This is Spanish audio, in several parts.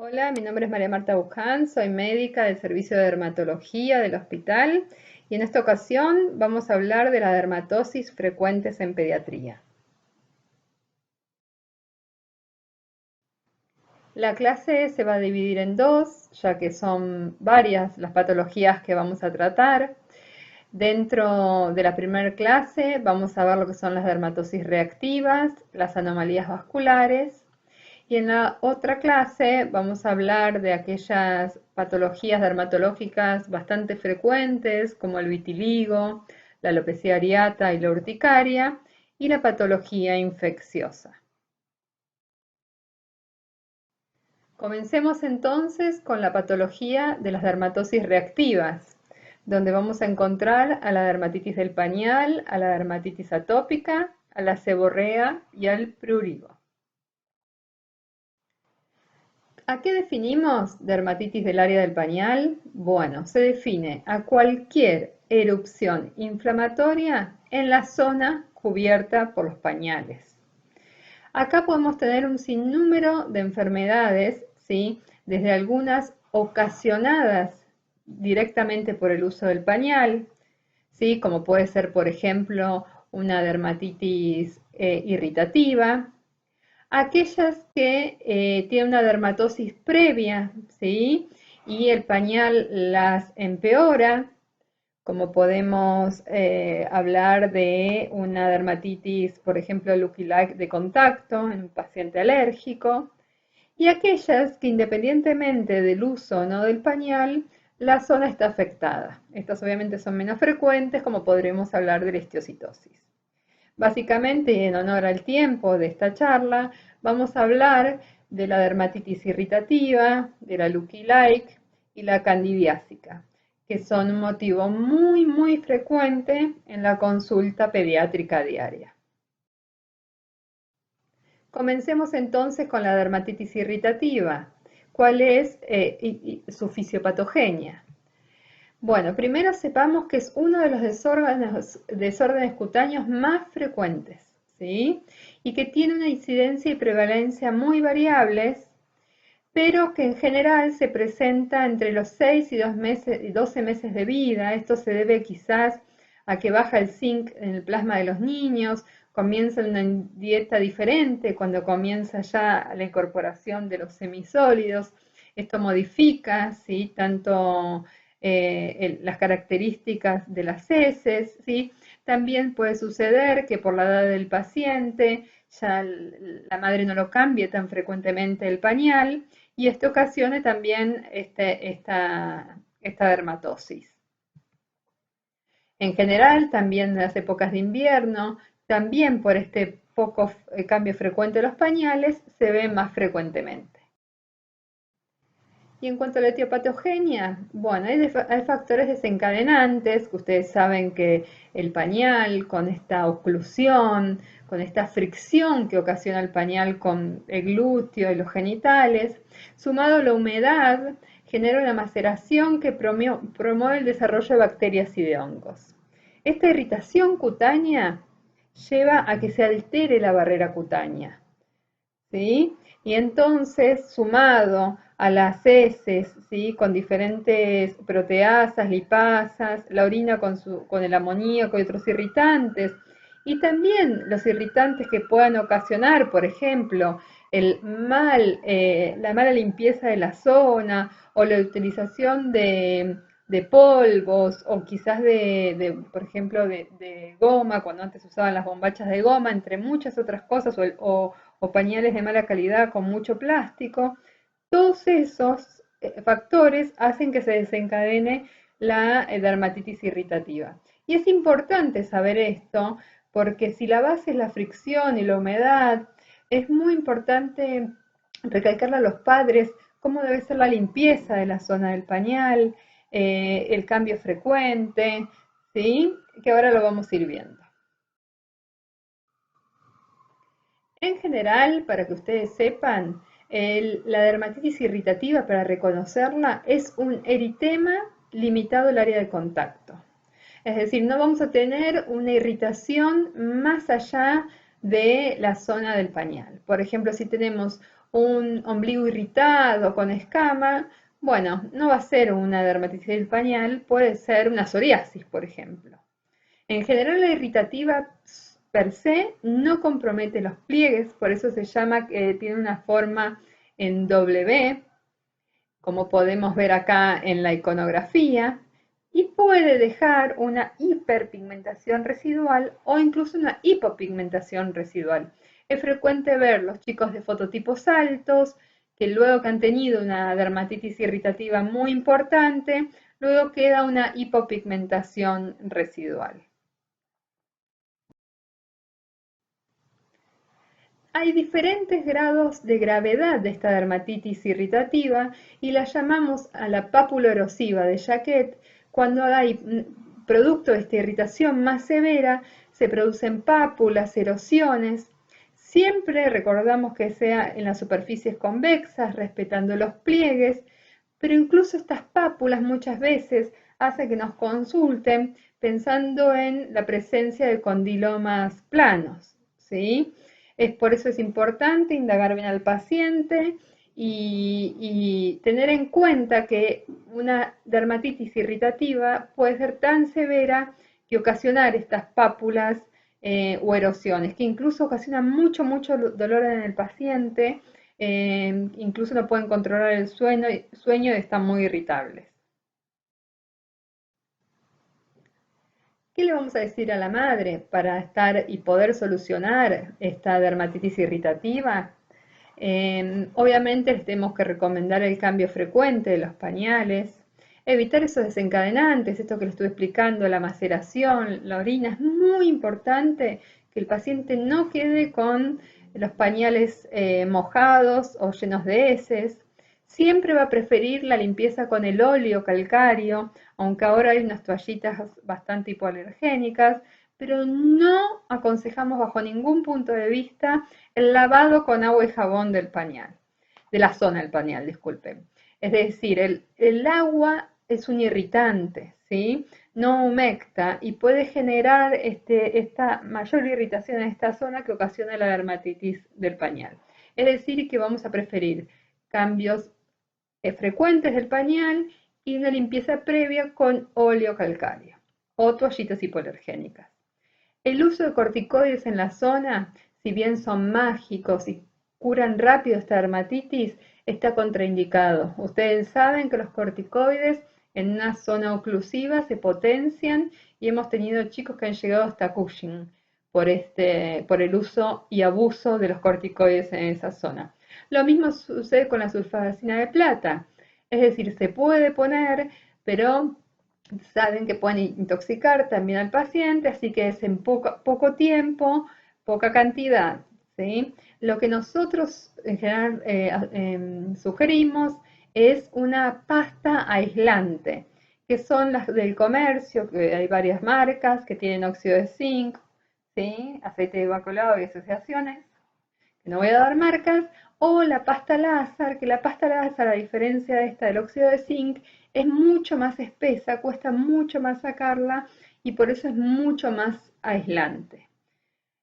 Hola, mi nombre es María Marta Buján, soy médica del Servicio de Dermatología del hospital y en esta ocasión vamos a hablar de la dermatosis frecuentes en pediatría. La clase se va a dividir en dos, ya que son varias las patologías que vamos a tratar. Dentro de la primera clase vamos a ver lo que son las dermatosis reactivas, las anomalías vasculares. Y en la otra clase vamos a hablar de aquellas patologías dermatológicas bastante frecuentes como el vitiligo, la alopecia areata y la urticaria y la patología infecciosa. Comencemos entonces con la patología de las dermatosis reactivas, donde vamos a encontrar a la dermatitis del pañal, a la dermatitis atópica, a la seborrea y al prurigo. ¿A qué definimos dermatitis del área del pañal? Bueno, se define a cualquier erupción inflamatoria en la zona cubierta por los pañales. Acá podemos tener un sinnúmero de enfermedades, ¿sí? Desde algunas ocasionadas directamente por el uso del pañal, ¿sí? Como puede ser, por ejemplo, una dermatitis irritativa, aquellas que tienen una dermatosis previa, ¿sí? Y el pañal las empeora, como podemos hablar de una dermatitis, por ejemplo, Lucky-like de contacto en un paciente alérgico, y aquellas que independientemente del uso o no del pañal, la zona está afectada. Estas obviamente son menos frecuentes, como podremos hablar de la histiocytosis. Básicamente, y en honor al tiempo de esta charla, vamos a hablar de la dermatitis irritativa, de la Lucky-like y la candidiásica, que son un motivo muy frecuente en la consulta pediátrica diaria. Comencemos entonces con la dermatitis irritativa. ¿Cuál es su fisiopatogenia? Bueno, primero sepamos que es uno de los desórdenes cutáneos más frecuentes, ¿sí? Y que tiene una incidencia y prevalencia muy variables, pero que en general se presenta entre los 6 y 12 meses de vida. Esto se debe quizás a que baja el zinc en el plasma de los niños, comienza una dieta diferente cuando comienza ya la incorporación de los semisólidos. Esto modifica, ¿sí? Tanto las características de las heces, ¿sí? También puede suceder que por la edad del paciente ya la madre no lo cambie tan frecuentemente el pañal y esto ocasiona también esta dermatosis. En general, también en las épocas de invierno, también por este poco cambio frecuente de los pañales, se ve más frecuentemente. Y en cuanto a la etiopatogenia, bueno, hay factores desencadenantes, que ustedes saben que el pañal, con esta oclusión, con esta fricción que ocasiona el pañal con el glúteo y los genitales, sumado a la humedad, genera una maceración que promueve el desarrollo de bacterias y de hongos. Esta irritación cutánea lleva a que se altere la barrera cutánea, ¿sí? Y entonces, sumado a las heces, ¿sí? Con diferentes proteasas, lipasas, la orina con el amoníaco y otros irritantes, y también los irritantes que puedan ocasionar, por ejemplo, la mala limpieza de la zona o la utilización de polvos o quizás por ejemplo, de goma, cuando antes usaban las bombachas de goma, entre muchas otras cosas, o pañales de mala calidad con mucho plástico, todos esos factores hacen que se desencadene la dermatitis irritativa. Y es importante saber esto porque si la base es la fricción y la humedad, es muy importante recalcarle a los padres cómo debe ser la limpieza de la zona del pañal, el cambio frecuente, ¿sí? Que ahora lo vamos a ir viendo. En general, para que ustedes sepan, la dermatitis irritativa, para reconocerla, es un eritema limitado al área de contacto. Es decir, no vamos a tener una irritación más allá de la zona del pañal. Por ejemplo, si tenemos un ombligo irritado con escama, bueno, no va a ser una dermatitis del pañal, puede ser una psoriasis, por ejemplo. En general, la irritativa per se no compromete los pliegues, por eso se llama que tiene una forma en W, como podemos ver acá en la iconografía, y puede dejar una hiperpigmentación residual o incluso una hipopigmentación residual. Es frecuente ver los chicos de fototipos altos que luego que han tenido una dermatitis irritativa muy importante, luego queda una hipopigmentación residual. Hay diferentes grados de gravedad de esta dermatitis irritativa y la llamamos a la pápula erosiva de Jacquet. Cuando hay producto de esta irritación más severa, se producen pápulas, erosiones. Siempre recordamos que sea en las superficies convexas, respetando los pliegues, pero incluso estas pápulas muchas veces hacen que nos consulten pensando en la presencia de condilomas planos, ¿sí? Por eso es importante indagar bien al paciente y tener en cuenta que una dermatitis irritativa puede ser tan severa que ocasionar estas pápulas o erosiones, que incluso ocasionan mucho, mucho dolor en el paciente, incluso no pueden controlar el sueño y están muy irritables. ¿Qué le vamos a decir a la madre para estar y poder solucionar esta dermatitis irritativa? Obviamente les tenemos que recomendar el cambio frecuente de los pañales, evitar esos desencadenantes, esto que les estuve explicando, la maceración, la orina. Es muy importante que el paciente no quede con los pañales mojados o llenos de heces. Siempre va a preferir la limpieza con el óleo calcáreo, aunque ahora hay unas toallitas bastante hipoalergénicas, pero no aconsejamos bajo ningún punto de vista el lavado con agua y jabón del pañal, de la zona del pañal, disculpen. Es decir, el agua es un irritante, ¿sí? No humecta y puede generar esta mayor irritación en esta zona que ocasiona la dermatitis del pañal. Es decir, que vamos a preferir cambios frecuentes del pañal y una limpieza previa con óleo calcáreo o toallitas hipoalergénicas. El uso de corticoides en la zona, si bien son mágicos y curan rápido esta dermatitis, está contraindicado. Ustedes saben que los corticoides en una zona oclusiva se potencian y hemos tenido chicos que han llegado hasta Cushing por el uso y abuso de los corticoides en esa zona. Lo mismo sucede con la sulfadacina de plata, es decir, se puede poner, pero saben que pueden intoxicar también al paciente, así que es en poco tiempo, poca cantidad, ¿sí? Lo que nosotros en general sugerimos es una pasta aislante, que son las del comercio, que hay varias marcas que tienen óxido de zinc, ¿sí? Aceite de bacolado y asociaciones, que no voy a dar marcas, o la pasta láser, que la pasta láser, a diferencia de esta del óxido de zinc, es mucho más espesa, cuesta mucho más sacarla y por eso es mucho más aislante.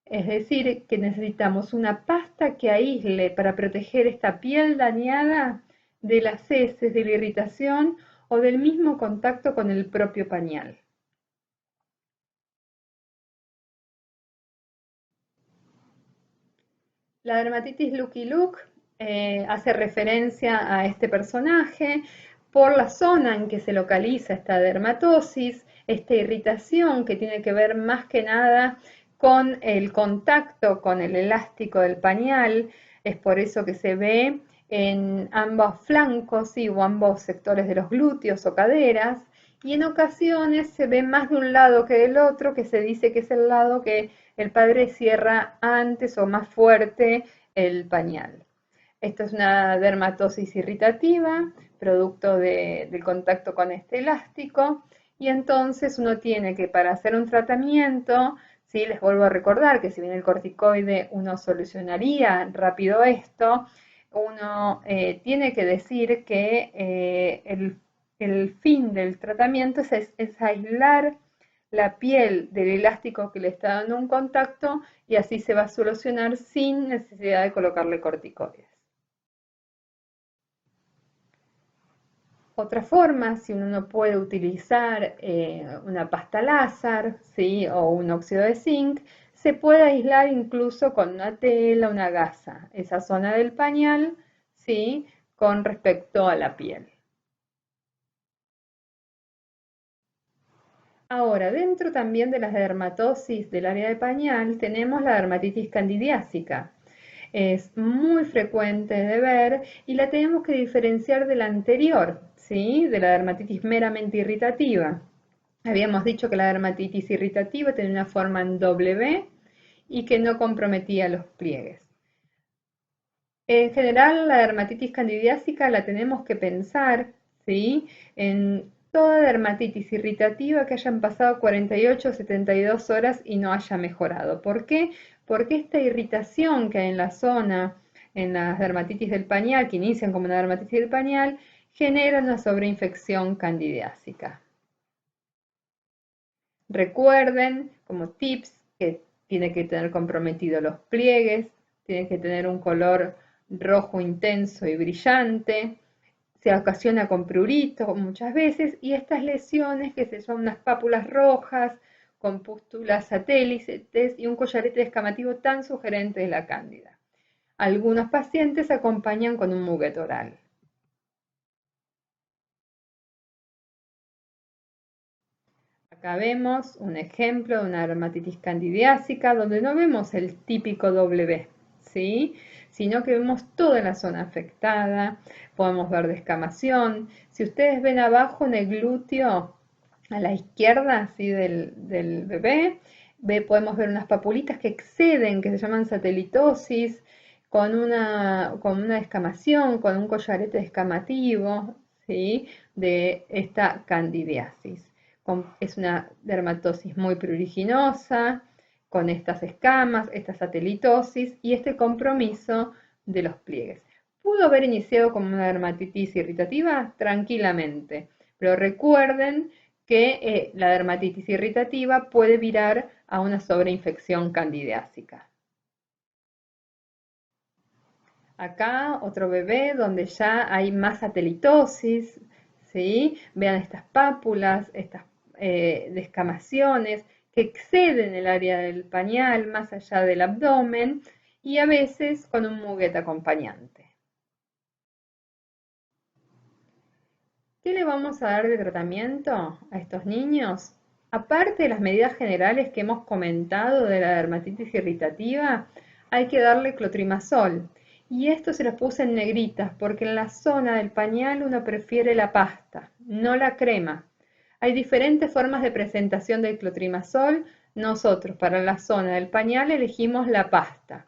Es decir, que necesitamos una pasta que aísle para proteger esta piel dañada de las heces, de la irritación o del mismo contacto con el propio pañal. La dermatitis Lucky Luke hace referencia a este personaje por la zona en que se localiza esta dermatosis, esta irritación que tiene que ver más que nada con el contacto con el elástico del pañal. Es por eso que se ve en ambos flancos, ¿sí? O ambos sectores de los glúteos o caderas, y en ocasiones se ve más de un lado que del otro, que se dice que es el lado que el padre cierra antes o más fuerte el pañal. Esto es una dermatosis irritativa, producto del contacto con este elástico, y entonces uno tiene que, para hacer un tratamiento, ¿sí? Les vuelvo a recordar que si bien el corticoide uno solucionaría rápido esto, uno tiene que decir que el fin del tratamiento es aislar la piel del elástico que le está dando un contacto y así se va a solucionar sin necesidad de colocarle corticoides. Otra forma, si uno no puede utilizar una pasta láser, ¿sí? O un óxido de zinc, se puede aislar incluso con una tela, una gasa, esa zona del pañal, ¿sí? Con respecto a la piel. Ahora, dentro también de las dermatosis del área de pañal, tenemos la dermatitis candidiásica. Es muy frecuente de ver y la tenemos que diferenciar de la anterior, ¿sí? De la dermatitis meramente irritativa. Habíamos dicho que la dermatitis irritativa tenía una forma en W y que no comprometía los pliegues. En general, la dermatitis candidiásica la tenemos que pensar, ¿sí? En toda dermatitis irritativa que hayan pasado 48 o 72 horas y no haya mejorado. ¿Por qué? Porque esta irritación que hay en la zona, en las dermatitis del pañal, que inician como una dermatitis del pañal, genera una sobreinfección candidiásica. Recuerden, como tips, que tiene que tener comprometidos los pliegues, tiene que tener un color rojo intenso y brillante, se ocasiona con prurito muchas veces, y estas lesiones que se llaman unas pápulas rojas, con pústulas satélites y un collarete descamativo tan sugerente de la cándida. Algunos pacientes acompañan con un muguet oral. Acá vemos un ejemplo de una dermatitis candidiásica donde no vemos el típico W, ¿sí? Sino que vemos toda la zona afectada, podemos ver descamación. Si ustedes ven abajo en el glúteo a la izquierda, ¿sí? del bebé, podemos ver unas papulitas que exceden, que se llaman satelitosis, con una descamación, con un collarete descamativo, ¿sí? De esta candidiasis. Es una dermatosis muy pruriginosa, con estas escamas, esta satelitosis y este compromiso de los pliegues. ¿Pudo haber iniciado como una dermatitis irritativa? Tranquilamente, pero recuerden que la dermatitis irritativa puede virar a una sobreinfección candidiásica. Acá otro bebé donde ya hay más satelitosis, ¿sí? Vean estas pápulas, estas descamaciones que exceden el área del pañal más allá del abdomen y a veces con un muguet acompañante. ¿Qué le vamos a dar de tratamiento a estos niños? Aparte de las medidas generales que hemos comentado de la dermatitis irritativa, hay que darle clotrimazol. Y esto se los puse en negritas porque en la zona del pañal uno prefiere la pasta, no la crema. Hay diferentes formas de presentación del clotrimazol. Nosotros para la zona del pañal elegimos la pasta.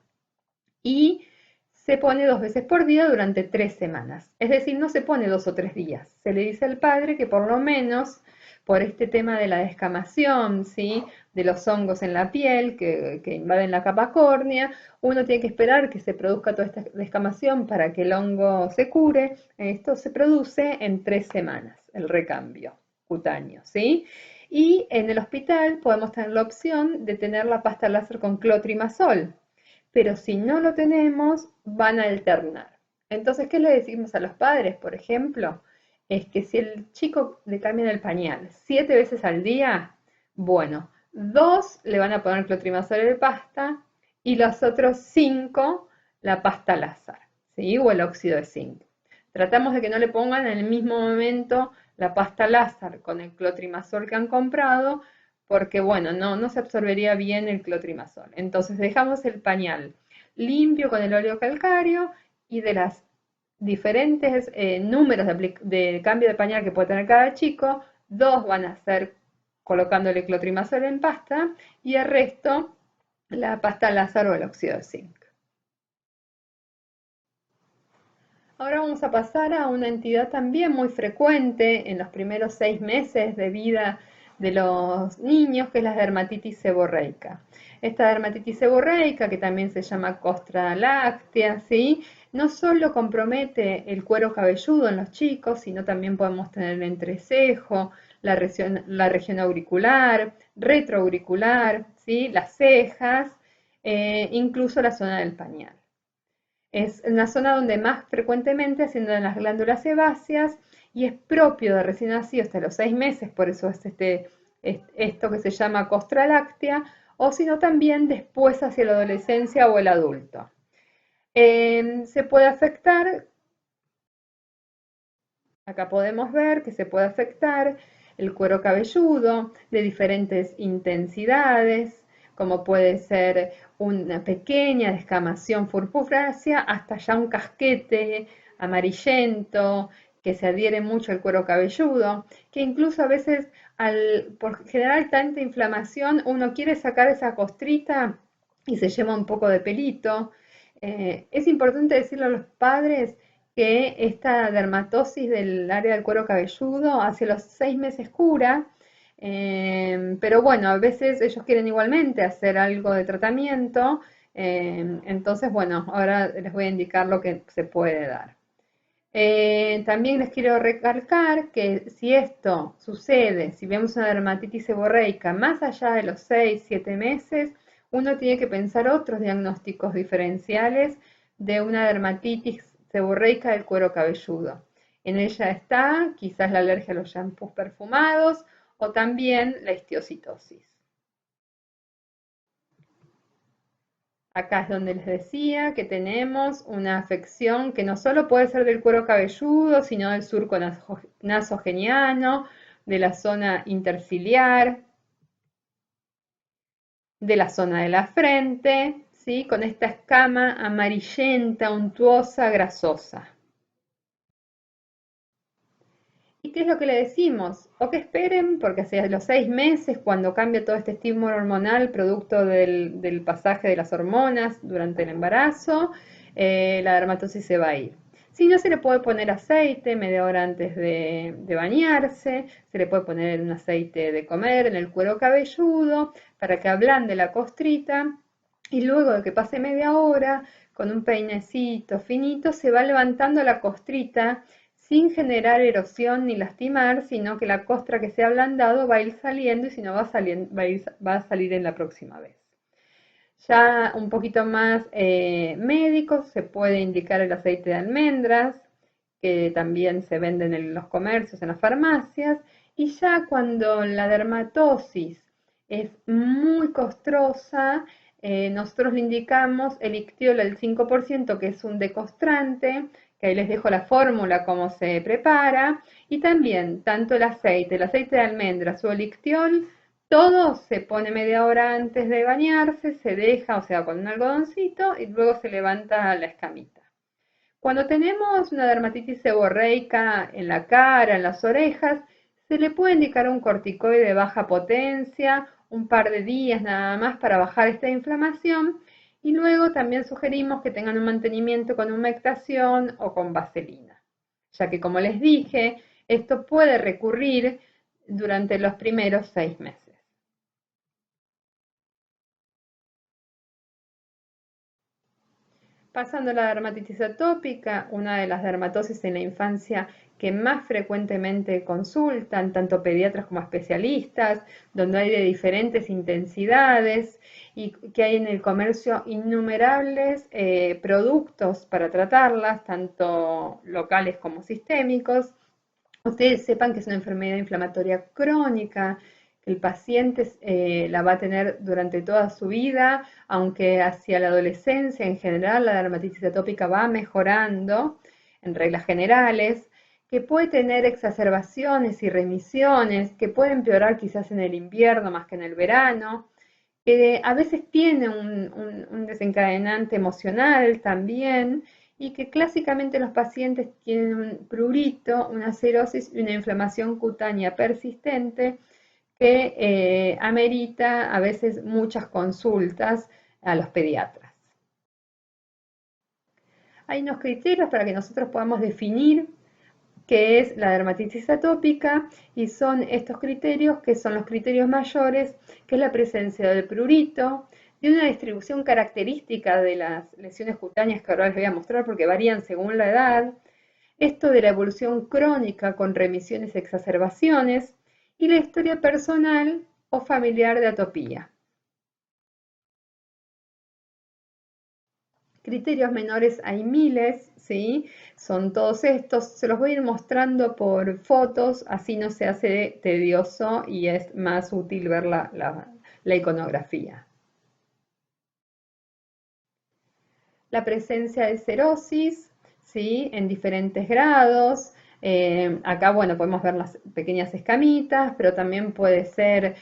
Y se pone 2 veces por día durante 3 semanas. Es decir, no se pone 2 o 3 días. Se le dice al padre que por lo menos por este tema de la descamación, ¿sí? De los hongos en la piel que invaden la capa córnea, uno tiene que esperar que se produzca toda esta descamación para que el hongo se cure. Esto se produce en 3 semanas, el recambio cutáneo, ¿sí? Y en el hospital podemos tener la opción de tener la pasta láser con clotrimazol, pero si no lo tenemos, van a alternar. Entonces, ¿qué le decimos a los padres, por ejemplo? Es que si el chico le cambian el pañal 7 veces al día, bueno, 2 le van a poner clotrimazol de pasta y los otros 5 la pasta láser, ¿sí? O el óxido de zinc. Tratamos de que no le pongan en el mismo momento la pasta láser con el clotrimazol que han comprado, porque bueno, no se absorbería bien el clotrimazol. Entonces dejamos el pañal limpio con el óleo calcáreo y de las diferentes números de cambio de pañal que puede tener cada chico, 2 van a ser colocándole clotrimazol en pasta y el resto la pasta láser o el óxido de zinc. Ahora vamos a pasar a una entidad también muy frecuente en los primeros 6 meses de vida de los niños, que es la dermatitis seborreica. Esta dermatitis seborreica, que también se llama costra láctea, ¿sí? No solo compromete el cuero cabelludo en los chicos, sino también podemos tener el entrecejo, la región auricular, retroauricular, ¿sí? Las cejas, incluso la zona del pañal. Es una zona donde más frecuentemente ascienden las glándulas sebáceas y es propio de recién nacido hasta los 6 meses, por eso es esto que se llama costra láctea, o sino también después hacia la adolescencia o el adulto. Se puede afectar, acá podemos ver que se puede afectar el cuero cabelludo de diferentes intensidades, como puede ser una pequeña descamación purpurácea hasta ya un casquete amarillento que se adhiere mucho al cuero cabelludo, que incluso a veces por generar tanta inflamación uno quiere sacar esa costrita y se lleva un poco de pelito. Es importante decirle a los padres que esta dermatosis del área del cuero cabelludo hacia los 6 meses cura, pero bueno, a veces ellos quieren igualmente hacer algo de tratamiento, entonces bueno, ahora les voy a indicar lo que se puede dar. También les quiero recalcar que si esto sucede, si vemos una dermatitis seborreica más allá de los 6-7 meses, uno tiene que pensar otros diagnósticos diferenciales de una dermatitis seborreica del cuero cabelludo. En ella está quizás la alergia a los shampoos perfumados o también la histiocitosis. Acá es donde les decía que tenemos una afección que no solo puede ser del cuero cabelludo, sino del surco nasogeniano, de la zona interciliar, de la zona de la frente, ¿sí? Con esta escama amarillenta, untuosa, grasosa. ¿Y qué es lo que le decimos? O que esperen, porque hacia los 6 meses, cuando cambia todo este estímulo hormonal producto del pasaje de las hormonas durante el embarazo, la dermatosis se va a ir. Si no, se le puede poner aceite media hora antes de bañarse, se le puede poner un aceite de comer en el cuero cabelludo para que ablande la costrita y luego de que pase media hora, con un peinecito finito, se va levantando la costrita sin generar erosión ni lastimar, sino que la costra que se ha ablandado va a ir saliendo y si no va a salir en la próxima vez. Ya un poquito más médico, se puede indicar el aceite de almendras, que también se venden en los comercios, en las farmacias, y ya cuando la dermatosis es muy costrosa, nosotros le indicamos el Ictiol al 5%, que es un decostrante, que ahí les dejo la fórmula, cómo se prepara, y también tanto el aceite de almendras o el Ictiol, todo se pone media hora antes de bañarse, se deja, o sea, con un algodoncito, y luego se levanta la escamita. Cuando tenemos una dermatitis seborreica en la cara, en las orejas, se le puede indicar un corticoide de baja potencia, un par de días nada más para bajar esta inflamación y luego también sugerimos que tengan un mantenimiento con humectación o con vaselina, ya que como les dije, esto puede recurrir durante los primeros 6 meses. Pasando a la dermatitis atópica, una de las dermatosis en la infancia que más frecuentemente consultan, tanto pediatras como especialistas, donde hay de diferentes intensidades y que hay en el comercio innumerables productos para tratarlas, tanto locales como sistémicos. Ustedes sepan que es una enfermedad inflamatoria crónica, que el paciente la va a tener durante toda su vida, aunque hacia la adolescencia en general la dermatitis atópica va mejorando en reglas generales, que puede tener exacerbaciones y remisiones, que puede empeorar quizás en el invierno más que en el verano, que a veces tiene un desencadenante emocional también, y que clásicamente los pacientes tienen un prurito, una cerosis y una inflamación cutánea persistente que amerita a veces muchas consultas a los pediatras. Hay unos criterios para que nosotros podamos definir qué es la dermatitis atópica y son estos criterios que son los criterios mayores, que es la presencia del prurito, de una distribución característica de las lesiones cutáneas que ahora les voy a mostrar porque varían según la edad, esto de la evolución crónica con remisiones y exacerbaciones y la historia personal o familiar de atopía. Criterios menores hay miles, ¿sí? Son todos estos. Se los voy a ir mostrando por fotos, así no se hace tedioso y es más útil ver la iconografía. La presencia de cerosis, ¿sí? En diferentes grados. Acá, bueno, podemos ver las pequeñas escamitas, pero también puede ser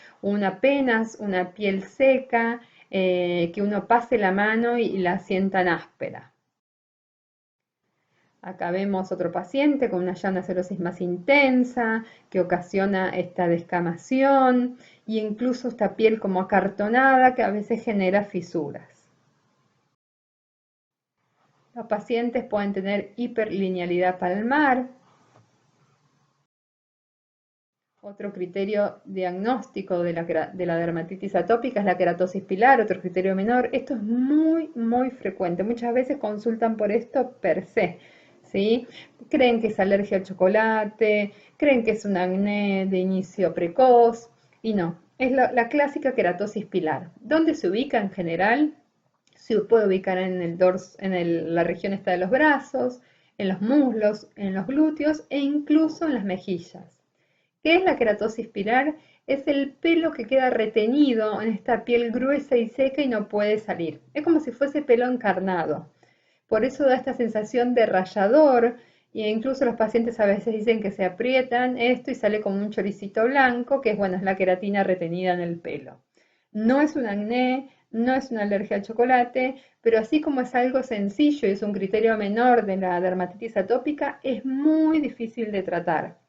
apenas una piel seca, que uno pase la mano y la sientan áspera. Acá vemos otro paciente con ya una cerosis más intensa que ocasiona esta descamación e incluso esta piel como acartonada que a veces genera fisuras. Los pacientes pueden tener hiperlinealidad palmar. Otro criterio diagnóstico de la dermatitis atópica es la queratosis pilar, otro criterio menor. Esto es muy frecuente. Muchas veces consultan por esto per se, ¿sí? Creen que es alergia al chocolate, creen que es un acné de inicio precoz y no. Es la clásica queratosis pilar. ¿Dónde se ubica en general? Se puede ubicar en el dorso, la región esta de los brazos, en los muslos, en los glúteos e incluso en las mejillas. ¿Qué es la queratosis pilar? Es el pelo que queda retenido en esta piel gruesa y seca y no puede salir. Es como si fuese pelo encarnado. Por eso da esta sensación de rayador e incluso los pacientes a veces dicen que se aprietan esto y sale como un choricito blanco, que es, bueno, es la queratina retenida en el pelo. No es un acné, no es una alergia al chocolate, pero así como es algo sencillo y es un criterio menor de la dermatitis atópica, es muy difícil de tratar,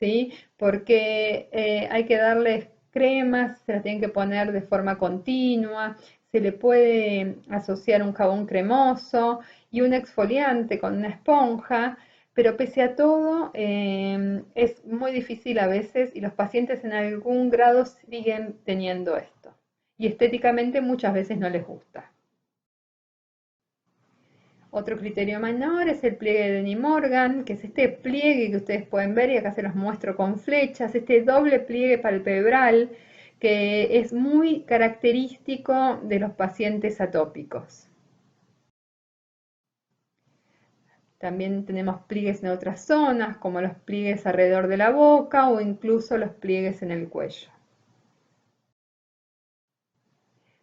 ¿sí? Porque hay que darles cremas, se las tienen que poner de forma continua, se le puede asociar un jabón cremoso y un exfoliante con una esponja, pero pese a todo es muy difícil a veces y los pacientes en algún grado siguen teniendo esto. Y estéticamente muchas veces no les gusta. Otro criterio menor es el pliegue de Denny Morgan, que es este pliegue que ustedes pueden ver y acá se los muestro con flechas, este doble pliegue palpebral que es muy característico de los pacientes atópicos. También tenemos pliegues en otras zonas, como los pliegues alrededor de la boca o incluso los pliegues en el cuello.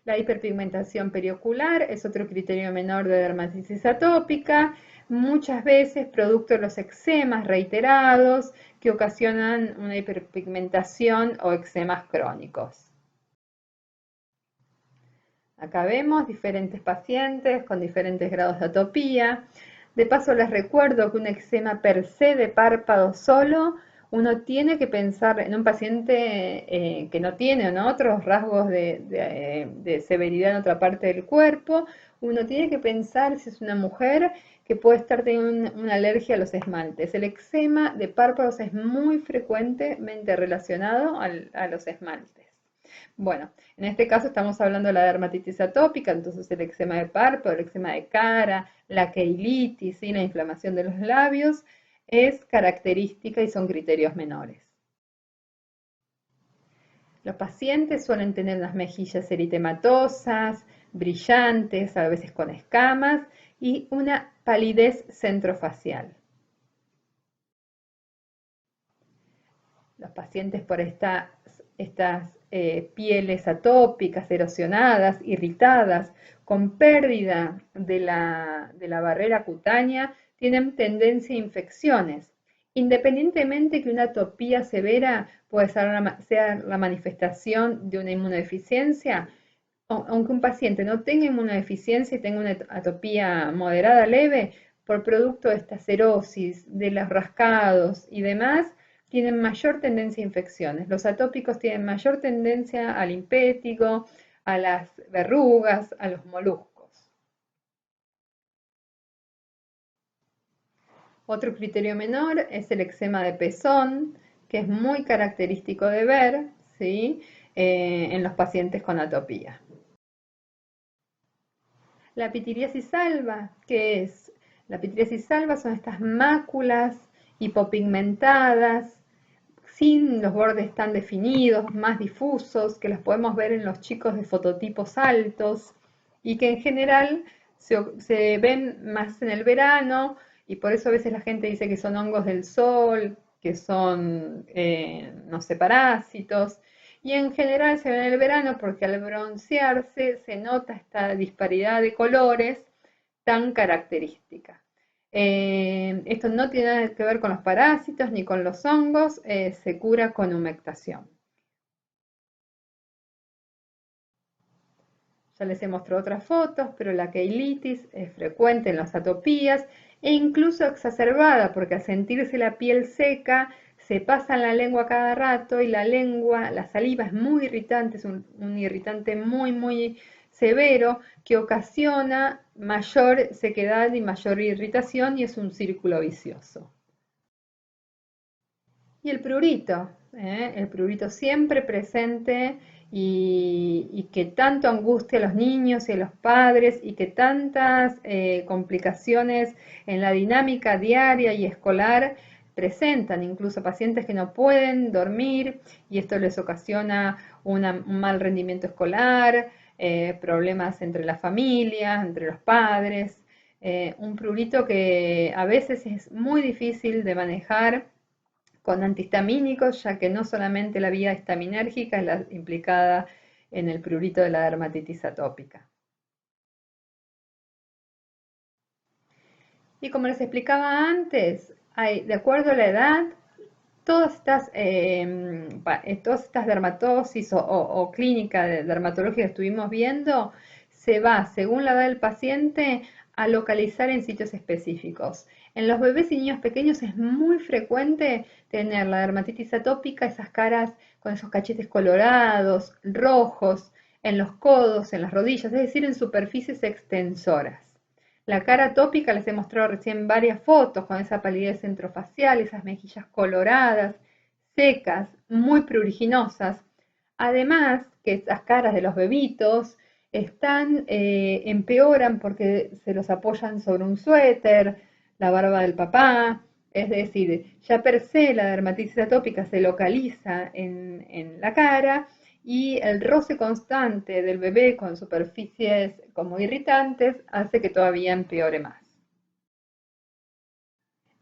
La hiperpigmentación periocular es otro criterio menor de dermatitis atópica, muchas veces producto de los eczemas reiterados que ocasionan una hiperpigmentación o eczemas crónicos. Acá vemos diferentes pacientes con diferentes grados de atopía. De paso les recuerdo que un eczema per se de párpado solo, uno tiene que pensar en un paciente que no tiene, ¿no?, otros rasgos de severidad en otra parte del cuerpo. Uno tiene que pensar si es una mujer que puede estar teniendo una alergia a los esmaltes. El eczema de párpados es muy frecuentemente relacionado a los esmaltes. Bueno, en este caso estamos hablando de la dermatitis atópica, entonces el eczema de párpado, el eczema de cara, la keilitis y la inflamación de los labios es característica y son criterios menores. Los pacientes suelen tener unas mejillas eritematosas, brillantes, a veces con escamas y una palidez centrofacial. Los pacientes por estas pieles atópicas, erosionadas, irritadas, con pérdida de la barrera cutánea, tienen tendencia a infecciones. Independientemente que una atopía severa puede ser la manifestación de una inmunodeficiencia, aunque un paciente no tenga inmunodeficiencia y tenga una atopía moderada leve, por producto de esta cerosis, de los rascados y demás, tienen mayor tendencia a infecciones. Los atópicos tienen mayor tendencia al impétigo, a las verrugas, a los moluscos. Otro criterio menor es el eczema de pezón, que es muy característico de ver, ¿sí?, en los pacientes con atopía. La pitiriasis alba, ¿qué es? La pitiriasis alba son estas máculas hipopigmentadas, sin los bordes tan definidos, más difusos, que los podemos ver en los chicos de fototipos altos y que en general se ven más en el verano y por eso a veces la gente dice que son hongos del sol, que son, no sé, parásitos. Y en general se ven en el verano porque al broncearse se nota esta disparidad de colores tan característica. Esto no tiene nada que ver con los parásitos ni con los hongos, se cura con humectación. Ya les he mostrado otras fotos, pero la queilitis es frecuente en las atopías e incluso exacerbada porque al sentirse la piel seca se pasa en la lengua cada rato y la lengua, la saliva es muy irritante, es un irritante muy severo que ocasiona mayor sequedad y mayor irritación y es un círculo vicioso. Y el prurito siempre presente y que tanto angustia a los niños y a los padres y que tantas complicaciones en la dinámica diaria y escolar presentan, incluso pacientes que no pueden dormir y esto les ocasiona un mal rendimiento escolar, problemas entre la familia, entre los padres, un prurito que a veces es muy difícil de manejar con antihistamínicos, ya que no solamente la vía histaminérgica es la implicada en el prurito de la dermatitis atópica. Y como les explicaba antes, de acuerdo a la edad, todas estas dermatosis o clínica dermatológica que estuvimos viendo, se va, según la edad del paciente, a localizar en sitios específicos. En los bebés y niños pequeños es muy frecuente tener la dermatitis atópica, esas caras con esos cachetes colorados, rojos, en los codos, en las rodillas, es decir, en superficies extensoras. La cara atópica, les he mostrado recién varias fotos con esa palidez centrofacial, esas mejillas coloradas, secas, muy pruriginosas. Además, que esas caras de los bebitos empeoran porque se los apoyan sobre un suéter, la barba del papá, es decir, ya per se la dermatitis atópica se localiza en la cara y el roce constante del bebé con superficies como irritantes hace que todavía empeore más.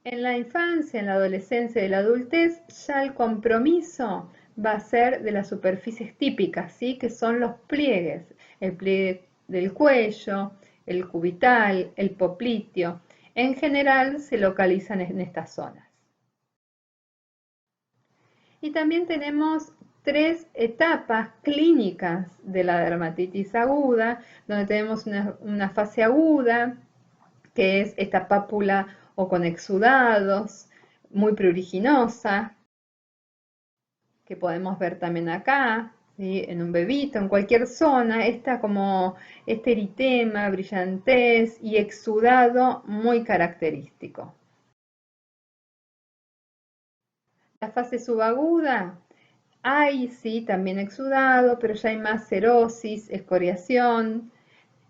En la infancia, en la adolescencia y la adultez, ya el compromiso va a ser de las superficies típicas, ¿sí? Que son los pliegues, el pliegue del cuello, el cubital, el popliteo. En general se localizan en estas zonas. Y también tenemos tres etapas clínicas de la dermatitis aguda, donde tenemos una fase aguda, que es esta pápula o con exudados, muy pruriginosa, que podemos ver también acá, ¿sí? En un bebito, en cualquier zona, este eritema, brillantez y exudado muy característico. La fase subaguda, hay sí también exudado, pero ya hay más cerosis, escoriación,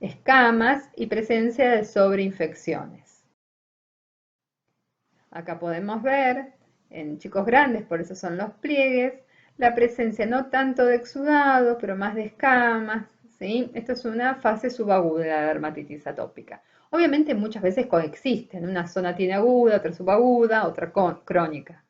escamas y presencia de sobreinfecciones. Acá podemos ver en chicos grandes, por eso son los pliegues, la presencia no tanto de exudado, pero más de escamas, ¿sí? Esto es una fase subaguda de la dermatitis atópica. Obviamente muchas veces coexisten, una zona tiene aguda, otra subaguda, otra crónica.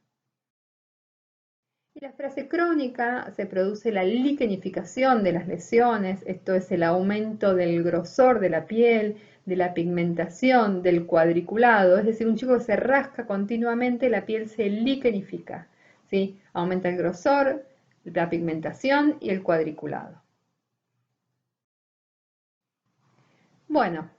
Y la fase crónica se produce la liquenificación de las lesiones, esto es el aumento del grosor de la piel, de la pigmentación, del cuadriculado, es decir, un chico que se rasca continuamente, la piel se liquenifica, ¿sí? Aumenta el grosor, la pigmentación y el cuadriculado. Bueno,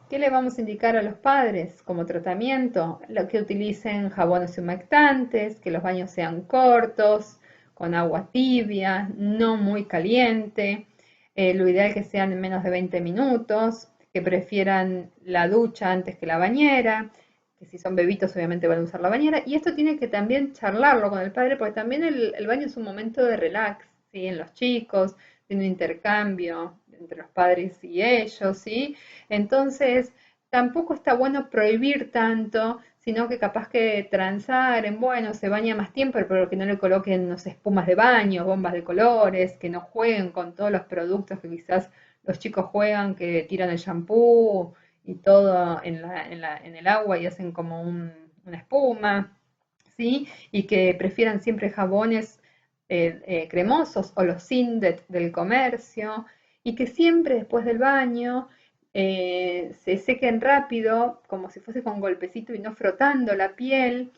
¿qué le vamos a indicar a los padres como tratamiento? Lo que utilicen jabones humectantes, que los baños sean cortos, con agua tibia, no muy caliente. Lo ideal que sean en menos de 20 minutos, que prefieran la ducha antes que la bañera, que si son bebitos obviamente van a usar la bañera. Y esto tiene que también charlarlo con el padre, porque también el baño es un momento de relax, ¿sí? En los chicos, de un intercambio entre los padres y ellos, ¿sí? Entonces, tampoco está bueno prohibir tanto, sino que capaz que transar en, bueno, se baña más tiempo, pero que no le coloquen, no sé, espumas de baño, bombas de colores, que no jueguen con todos los productos que quizás los chicos juegan, que tiran el shampoo y todo en el agua y hacen como una espuma, ¿sí? Y que prefieran siempre jabones cremosos o los Sindet del comercio y que siempre después del baño se sequen rápido, como si fuese con golpecito y no frotando la piel,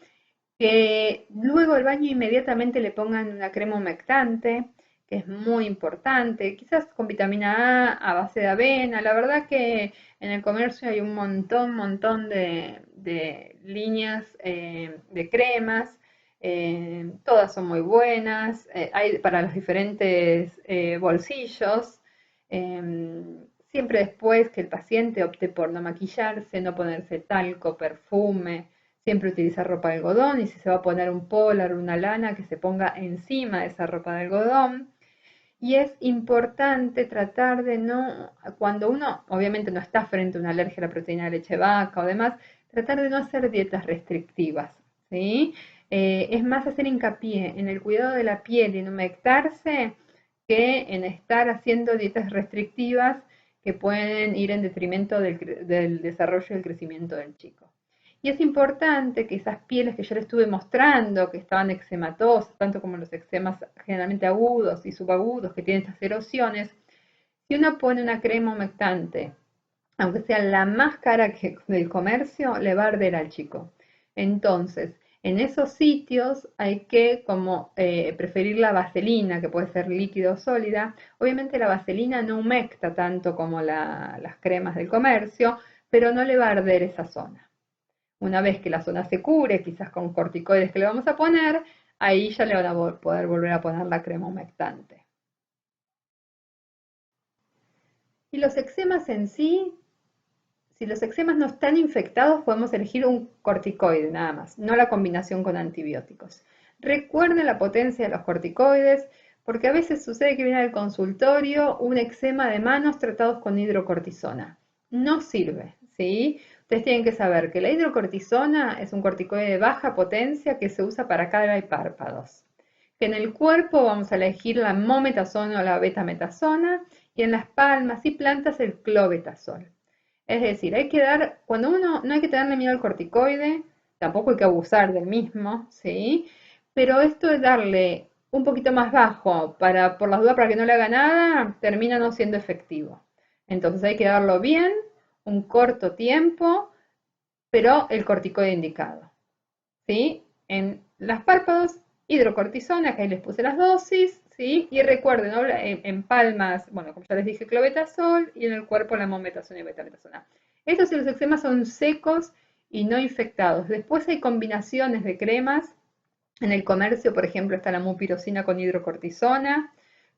que luego del baño inmediatamente le pongan una crema humectante, que es muy importante, quizás con vitamina A base de avena. La verdad que en el comercio hay un montón de líneas de cremas, todas son muy buenas, hay para los diferentes bolsillos. Siempre después que el paciente opte por no maquillarse, no ponerse talco, perfume, siempre utilizar ropa de algodón y si se va a poner un polar o una lana, que se ponga encima de esa ropa de algodón. Y es importante tratar de no, cuando uno obviamente no está frente a una alergia a la proteína de leche de vaca o demás, tratar de no hacer dietas restrictivas, ¿sí? Es más hacer hincapié en el cuidado de la piel y en humectarse que en estar haciendo dietas restrictivas que pueden ir en detrimento del desarrollo y del crecimiento del chico. Y es importante que esas pieles que yo le estuve mostrando, que estaban eczematosas, tanto como los eczemas generalmente agudos y subagudos, que tienen estas erosiones, si uno pone una crema humectante, aunque sea la más cara del comercio, le va a arder al chico. Entonces, en esos sitios hay que como preferir la vaselina, que puede ser líquida o sólida. Obviamente la vaselina no humecta tanto como las cremas del comercio, pero no le va a arder esa zona. Una vez que la zona se cure, quizás con corticoides que le vamos a poner, ahí ya le van a poder volver a poner la crema humectante. Y los eczemas en sí, si los eczemas no están infectados, podemos elegir un corticoide nada más, no la combinación con antibióticos. Recuerden la potencia de los corticoides, porque a veces sucede que viene al consultorio un eczema de manos tratados con hidrocortisona. No sirve, ¿sí? Ustedes tienen que saber que la hidrocortisona es un corticoide de baja potencia que se usa para cara y párpados. Que en el cuerpo vamos a elegir la mometasona o la betametasona y en las palmas y plantas el clobetasol. Es decir, hay que dar, cuando uno, no hay que tenerle miedo al corticoide, tampoco hay que abusar del mismo, ¿sí? Pero esto de darle un poquito más bajo por las dudas para que no le haga nada, termina no siendo efectivo. Entonces hay que darlo bien, un corto tiempo, pero el corticoide indicado, ¿sí? En las párpados, hidrocortisona, que ahí les puse las dosis, ¿sí? Y recuerden, ¿no? En palmas, bueno, como ya les dije, clobetasol, y en el cuerpo la mometasona y betametasona. Estos si los eczemas son secos y no infectados. Después hay combinaciones de cremas. En el comercio, por ejemplo, está la mupirocina con hidrocortisona,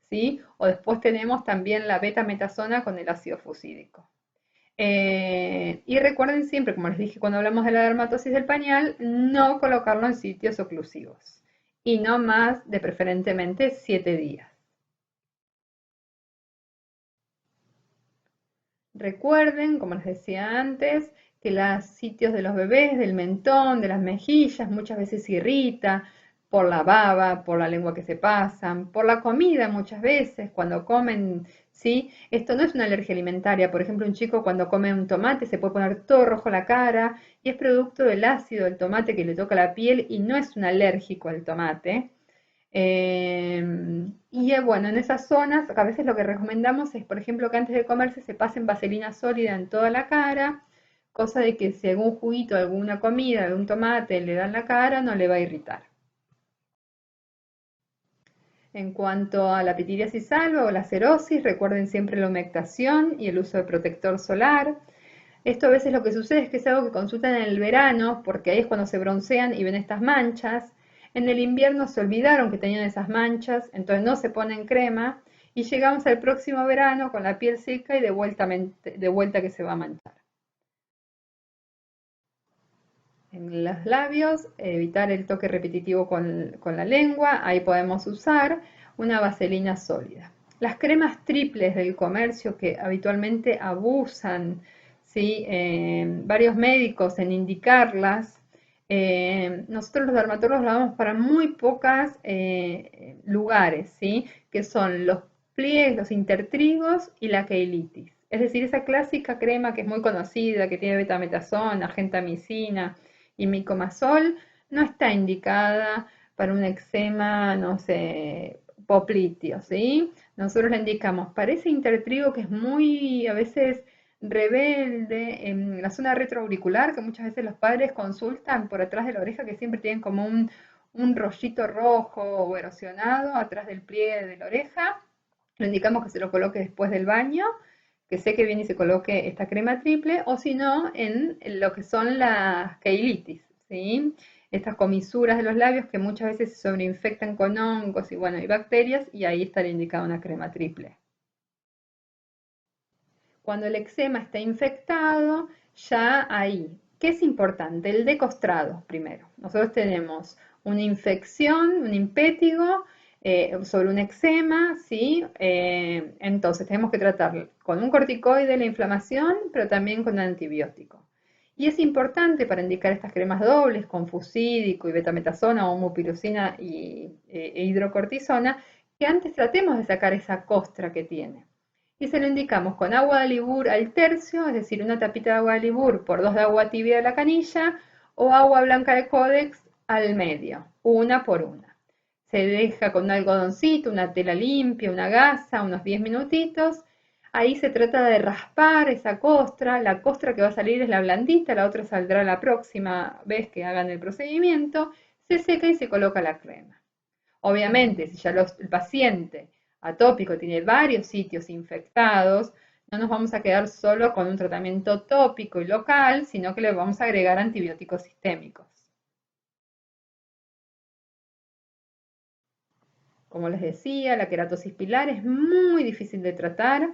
¿sí? O después tenemos también la betametasona con el ácido fusídico. Y recuerden siempre, como les dije cuando hablamos de la dermatosis del pañal, no colocarlo en sitios oclusivos y no más de preferentemente 7 días. Recuerden, como les decía antes, que los sitios de los bebés, del mentón, de las mejillas, muchas veces irrita por la baba, por la lengua que se pasan, por la comida muchas veces, cuando comen, ¿sí? Esto no es una alergia alimentaria. Por ejemplo, un chico cuando come un tomate se puede poner todo rojo la cara y es producto del ácido del tomate que le toca la piel y no es un alérgico al tomate. Bueno, en esas zonas, a veces lo que recomendamos es, por ejemplo, que antes de comerse se pasen vaselina sólida en toda la cara, cosa de que si algún juguito, alguna comida, algún tomate le da en la cara, no le va a irritar. En cuanto a la pitiriasis alba o la cerosis, recuerden siempre la humectación y el uso de protector solar. Esto a veces lo que sucede es que es algo que consultan en el verano, porque ahí es cuando se broncean y ven estas manchas. En el invierno se olvidaron que tenían esas manchas, entonces no se ponen crema y llegamos al próximo verano con la piel seca y de vuelta que se va a manchar. En los labios, evitar el toque repetitivo con la lengua, ahí podemos usar una vaselina sólida. Las cremas triples del comercio que habitualmente abusan, ¿sí? Varios médicos en indicarlas, nosotros los dermatólogos la damos para muy pocos lugares, ¿sí? Que son los pliegues, los intertrigos y la keilitis. Es decir, esa clásica crema que es muy conocida, que tiene betametasona, gentamicina y micomazol, no está indicada para un eczema, no sé, popliteo, ¿sí? Nosotros le indicamos para ese intertrigo que es muy, a veces, rebelde, en la zona retroauricular, que muchas veces los padres consultan por atrás de la oreja, que siempre tienen como un rollito rojo o erosionado atrás del pliegue de la oreja. Le indicamos que se lo coloque después del baño, que seque bien y se coloque esta crema triple, o si no, en lo que son las keilitis, ¿sí? Estas comisuras de los labios que muchas veces se sobreinfectan con hongos y, bueno, y bacterias, y ahí estaría indicada una crema triple. Cuando el eczema está infectado, ya ahí, ¿qué es importante? El decostrado primero. Nosotros tenemos una infección, un impétigo sobre un eczema, ¿sí? Entonces tenemos que tratar con un corticoide la inflamación, pero también con un antibiótico. Y es importante para indicar estas cremas dobles con fusídico y betametasona o mupirocina e hidrocortisona, que antes tratemos de sacar esa costra que tiene. Y se lo indicamos con agua de libur al tercio, es decir, una tapita de agua de libur por 2 de agua tibia de la canilla, o agua blanca de Codex al medio, una por una. Se deja con un algodoncito, una tela limpia, una gasa, unos 10 minutitos. Ahí se trata de raspar esa costra. La costra que va a salir es la blandita, la otra saldrá la próxima vez que hagan el procedimiento. Se seca y se coloca la crema. Obviamente, si ya el paciente atópico tiene varios sitios infectados, no nos vamos a quedar solo con un tratamiento tópico y local, sino que le vamos a agregar antibióticos sistémicos. Como les decía, la queratosis pilar es muy difícil de tratar.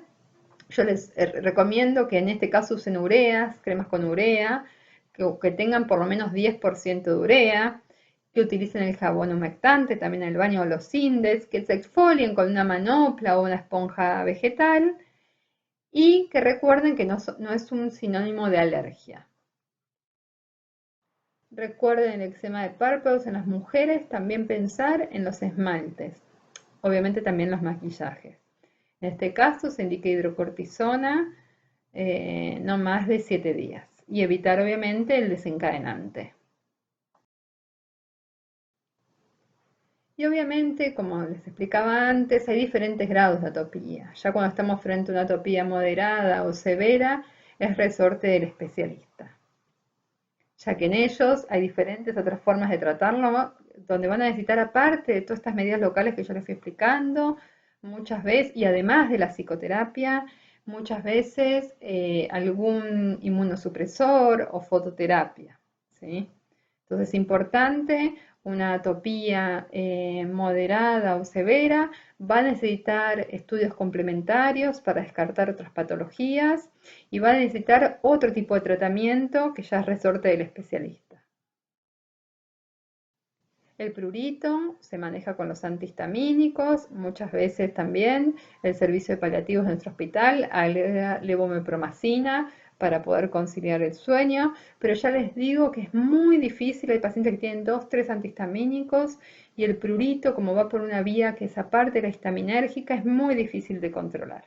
Yo les recomiendo que en este caso usen ureas, cremas con urea, que tengan por lo menos 10% de urea, que utilicen el jabón humectante también en el baño o los indes, que se exfolien con una manopla o una esponja vegetal y que recuerden que no es un sinónimo de alergia. Recuerden el eczema de párpados en las mujeres, también pensar en los esmaltes, obviamente también los maquillajes. En este caso se indica hidrocortisona no más de 7 días y evitar obviamente el desencadenante. Y obviamente, como les explicaba antes, hay diferentes grados de atopía. Ya cuando estamos frente a una atopía moderada o severa, es resorte del especialista, ya que en ellos hay diferentes otras formas de tratarlo, donde van a necesitar, aparte de todas estas medidas locales que yo les fui explicando, muchas veces, y además de la psicoterapia, muchas veces algún inmunosupresor o fototerapia, ¿sí? Entonces es importante, una atopía moderada o severa va a necesitar estudios complementarios para descartar otras patologías y va a necesitar otro tipo de tratamiento que ya es resorte del especialista. El prurito se maneja con los antihistamínicos, muchas veces también el servicio de paliativos de nuestro hospital agrega levomepromacina para poder conciliar el sueño, pero ya les digo que es muy difícil, hay pacientes que tienen 2, 3 antihistamínicos y el prurito, como va por una vía que es aparte de la histaminérgica, es muy difícil de controlar.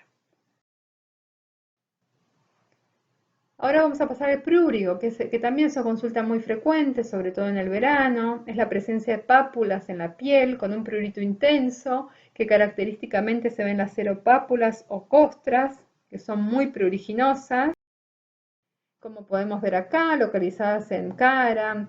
Ahora vamos a pasar al prurigo, que también es una consulta muy frecuente, sobre todo en el verano. Es la presencia de pápulas en la piel con un prurito intenso, que característicamente se ven las seropápulas o costras, que son muy pruriginosas, como podemos ver acá, localizadas en cara,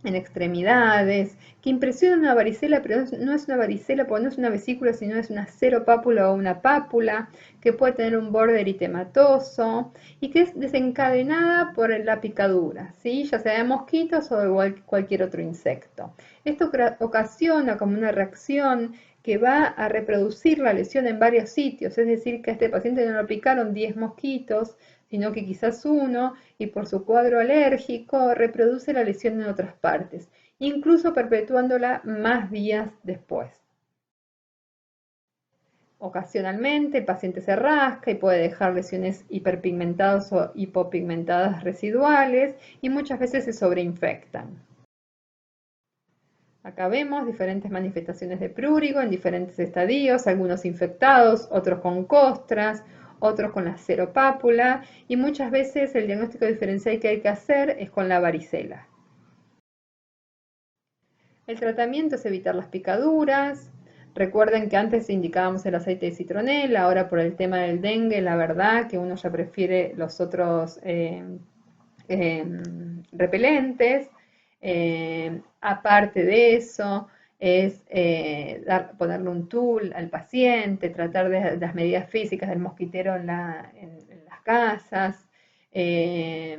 en extremidades, que impresionan una varicela, pero no es una varicela porque no es una vesícula, sino es una seropápula o una pápula, que puede tener un borde eritematoso y que es desencadenada por la picadura, ¿sí? Ya sea de mosquitos o de cualquier otro insecto. Esto ocasiona como una reacción que va a reproducir la lesión en varios sitios, es decir, que a este paciente no lo picaron 10 mosquitos, sino que quizás uno, y por su cuadro alérgico reproduce la lesión en otras partes, incluso perpetuándola más días después. Ocasionalmente el paciente se rasca y puede dejar lesiones hiperpigmentadas o hipopigmentadas residuales y muchas veces se sobreinfectan. Acá vemos diferentes manifestaciones de prurigo en diferentes estadios, algunos infectados, otros con costras, otros con la seropápula y muchas veces el diagnóstico diferencial que hay que hacer es con la varicela. El tratamiento es evitar las picaduras. Recuerden que antes indicábamos el aceite de citronela, ahora por el tema del dengue, la verdad que uno ya prefiere los otros repelentes. Aparte de eso, es ponerle un tul al paciente, tratar de las medidas físicas del mosquitero en las casas. Eh,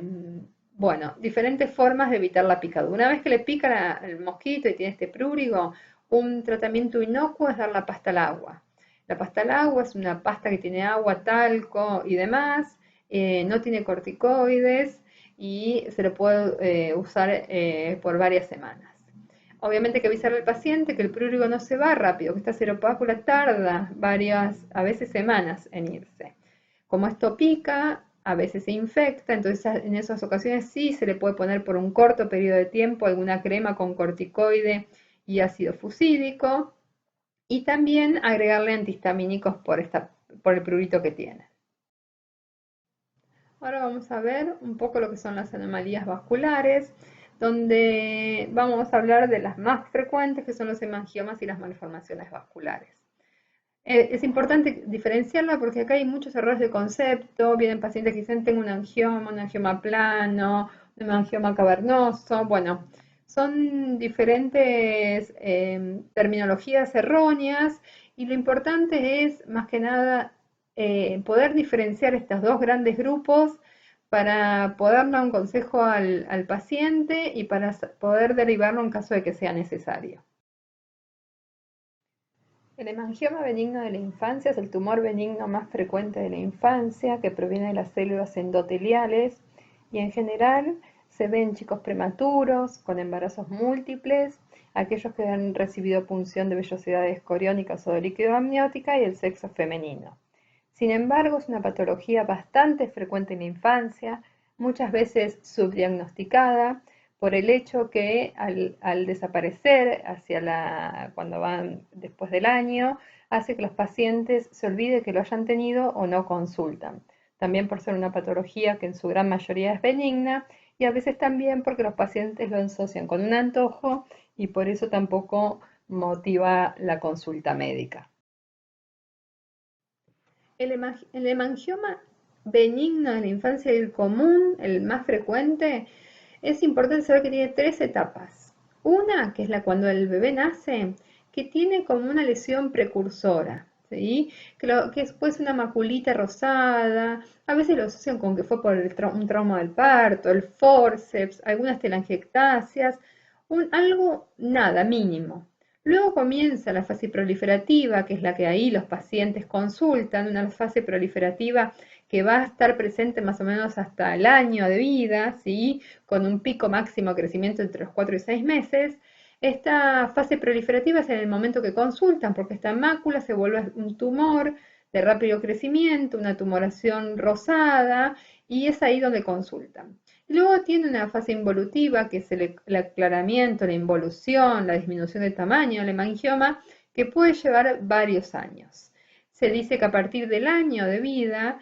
bueno, diferentes formas de evitar la picadura. Una vez que le pica el mosquito y tiene este prurigo, un tratamiento inocuo es dar la pasta al agua. La pasta al agua es una pasta que tiene agua, talco y demás, no tiene corticoides y se lo puede usar por varias semanas. Obviamente hay que avisarle al paciente que el prurigo no se va rápido, que esta seropápula tarda varias, a veces semanas en irse. Como esto pica, a veces se infecta, entonces en esas ocasiones sí se le puede poner por un corto periodo de tiempo alguna crema con corticoide y ácido fusídico y también agregarle antihistamínicos por el prurito que tiene. Ahora vamos a ver un poco lo que son las anomalías vasculares, donde vamos a hablar de las más frecuentes, que son los hemangiomas y las malformaciones vasculares. Es importante diferenciarla porque acá hay muchos errores de concepto. Vienen pacientes que dicen tengo un angioma plano, un angioma cavernoso. Bueno, son diferentes terminologías erróneas y lo importante es más que nada poder diferenciar estos dos grandes grupos para poder dar un consejo al paciente y para poder derivarlo en caso de que sea necesario. El hemangioma benigno de la infancia es el tumor benigno más frecuente de la infancia que proviene de las células endoteliales y en general se ve en chicos prematuros, con embarazos múltiples, aquellos que han recibido punción de vellosidades coriónicas o de líquido amniótica y el sexo femenino. Sin embargo, es una patología bastante frecuente en la infancia, muchas veces subdiagnosticada, por el hecho que al desaparecer cuando van después del año, hace que los pacientes se olviden que lo hayan tenido o no consultan. También por ser una patología que en su gran mayoría es benigna y a veces también porque los pacientes lo asocian con un antojo y por eso tampoco motiva la consulta médica. El hemangioma benigno de la infancia y el común, el más frecuente, es importante saber que tiene tres etapas. Una, que es la cuando el bebé nace, que tiene como una lesión precursora, ¿sí? Que puede ser una maculita rosada, a veces lo asocian con que fue por un trauma del parto, el forceps, algunas telangiectasias, algo nada, mínimo. Luego comienza la fase proliferativa, que es la que ahí los pacientes consultan, una fase proliferativa que va a estar presente más o menos hasta el año de vida, ¿sí? Con un pico máximo de crecimiento entre los 4 y 6 meses. Esta fase proliferativa es en el momento que consultan, porque esta mácula se vuelve un tumor de rápido crecimiento, una tumoración rosada, y es ahí donde consultan. Luego tiene una fase involutiva, que es el aclaramiento, la involución, la disminución de tamaño del hemangioma, que puede llevar varios años. Se dice que a partir del año de vida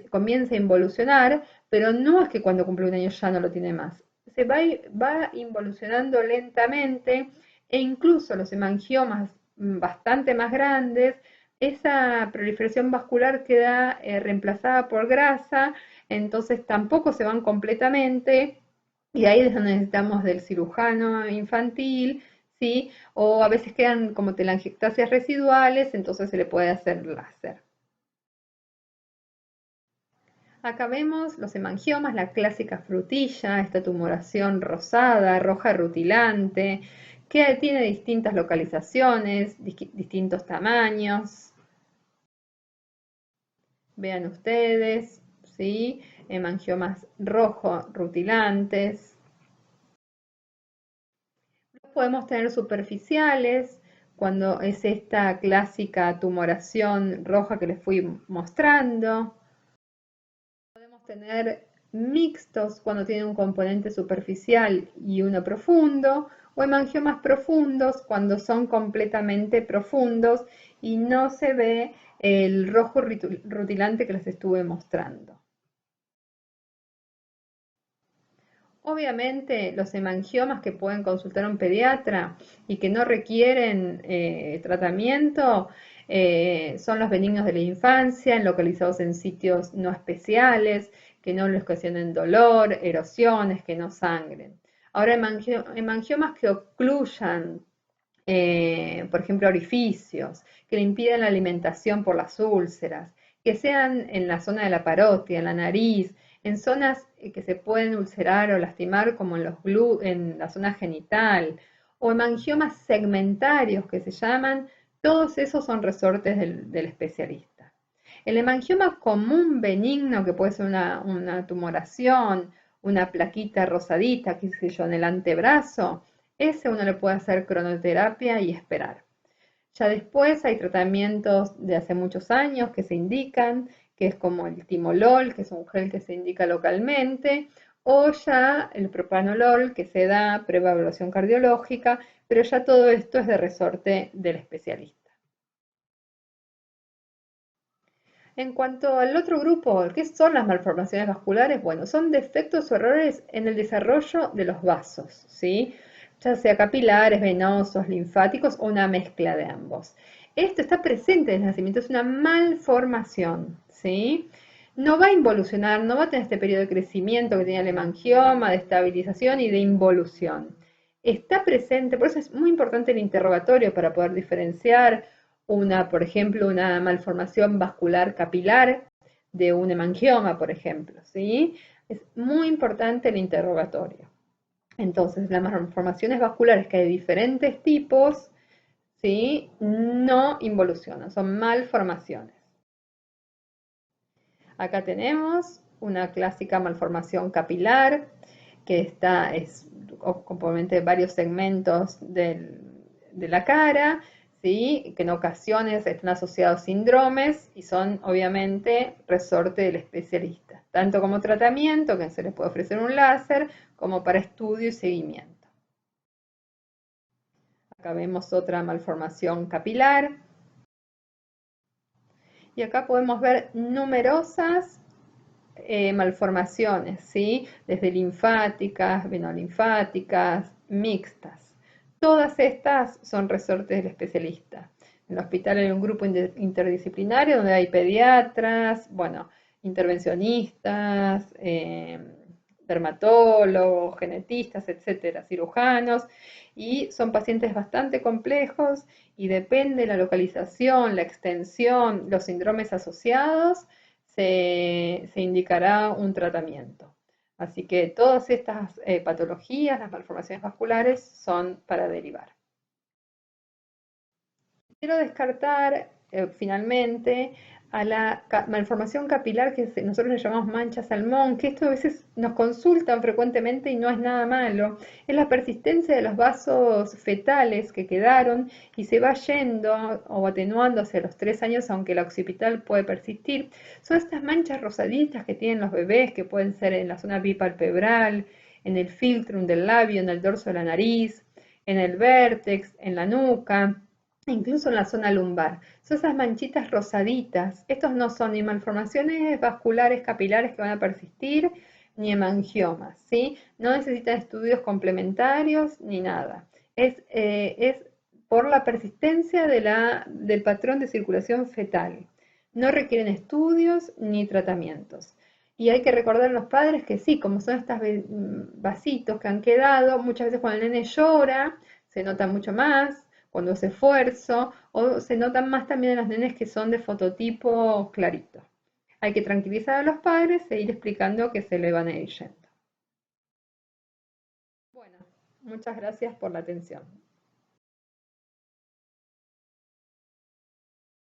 comienza a involucionar, pero no es que cuando cumple un año ya no lo tiene más. Va involucionando lentamente e incluso los hemangiomas bastante más grandes, esa proliferación vascular queda reemplazada por grasa, entonces tampoco se van completamente y ahí es donde necesitamos del cirujano infantil, ¿sí? O a veces quedan como telangiectasias residuales, entonces se le puede hacer láser. Acá vemos los hemangiomas, la clásica frutilla, esta tumoración rosada, roja rutilante, que tiene distintas localizaciones, distintos tamaños. Vean ustedes, ¿sí? Hemangiomas rojo rutilantes. Podemos tener superficiales, cuando es esta clásica tumoración roja que les fui mostrando. Podemos tener mixtos cuando tiene un componente superficial y uno profundo, o hemangiomas profundos cuando son completamente profundos y no se ve el rojo rutilante que les estuve mostrando. Obviamente, los hemangiomas que pueden consultar a un pediatra y que no requieren tratamiento son los benignos de la infancia, localizados en sitios no especiales, que no les ocasionen dolor, erosiones, que no sangren. Ahora, hemangiomas que ocluyan, por ejemplo, orificios, que le impidan la alimentación por las úlceras, que sean en la zona de la parótida, en la nariz, en zonas que se pueden ulcerar o lastimar como en la zona genital, o hemangiomas segmentarios que se llaman, todos esos son resortes del especialista. El hemangioma común benigno, que puede ser una tumoración, una plaquita rosadita, qué sé yo, en el antebrazo, ese uno le puede hacer cronoterapia y esperar. Ya después hay tratamientos de hace muchos años que se indican, que es como el timolol, que es un gel que se indica localmente, o ya el propranolol, que se da previa evaluación cardiológica, pero ya todo esto es de resorte del especialista. En cuanto al otro grupo, ¿qué son las malformaciones vasculares? Bueno, son defectos o errores en el desarrollo de los vasos, ¿sí? Ya sea capilares, venosos, linfáticos o una mezcla de ambos. Esto está presente desde el nacimiento, es una malformación, ¿sí? No va a involucionar, no va a tener este periodo de crecimiento que tiene el hemangioma, de estabilización y de involución. Está presente, por eso es muy importante el interrogatorio para poder diferenciar por ejemplo, una malformación vascular capilar de un hemangioma, por ejemplo, ¿sí? Es muy importante el interrogatorio. Entonces, las malformaciones vasculares que hay de diferentes tipos, ¿sí? No involucionan, son malformaciones. Acá tenemos una clásica malformación capilar que es componente de varios segmentos de la cara, ¿sí? Que en ocasiones están asociados a síndromes y son obviamente resorte del especialista, tanto como tratamiento, que se les puede ofrecer un láser, como para estudio y seguimiento. Acá vemos otra malformación capilar. Y acá podemos ver numerosas malformaciones, ¿sí? Desde linfáticas, venolinfáticas, mixtas. Todas estas son resortes del especialista. En el hospital hay un grupo interdisciplinario donde hay pediatras, bueno, intervencionistas, dermatólogos, genetistas, etcétera, cirujanos, y son pacientes bastante complejos y depende de la localización, la extensión, los síndromes asociados, se indicará un tratamiento. Así que todas estas patologías, las malformaciones vasculares, son para derivar. Quiero descartar finalmente a la malformación capilar que nosotros le llamamos mancha salmón, que esto a veces nos consultan frecuentemente y no es nada malo. Es la persistencia de los vasos fetales que quedaron y se va yendo o atenuando hacia los 3 años, aunque la occipital puede persistir. Son estas manchas rosaditas que tienen los bebés, que pueden ser en la zona bipalpebral, en el filtrum del labio, en el dorso de la nariz, en el vértex, en la nuca, incluso en la zona lumbar. Son esas manchitas rosaditas. Estos no son ni malformaciones vasculares capilares que van a persistir, ni hemangiomas, ¿sí? No necesitan estudios complementarios ni nada. Es por la persistencia del patrón de circulación fetal. No requieren estudios ni tratamientos. Y hay que recordar a los padres que sí, como son estos vasitos que han quedado, muchas veces cuando el nene llora, se nota mucho más, cuando hace esfuerzo, o se notan más también en los nenes que son de fototipo clarito. Hay que tranquilizar a los padres e ir explicando que se le van a ir yendo. Bueno, muchas gracias por la atención.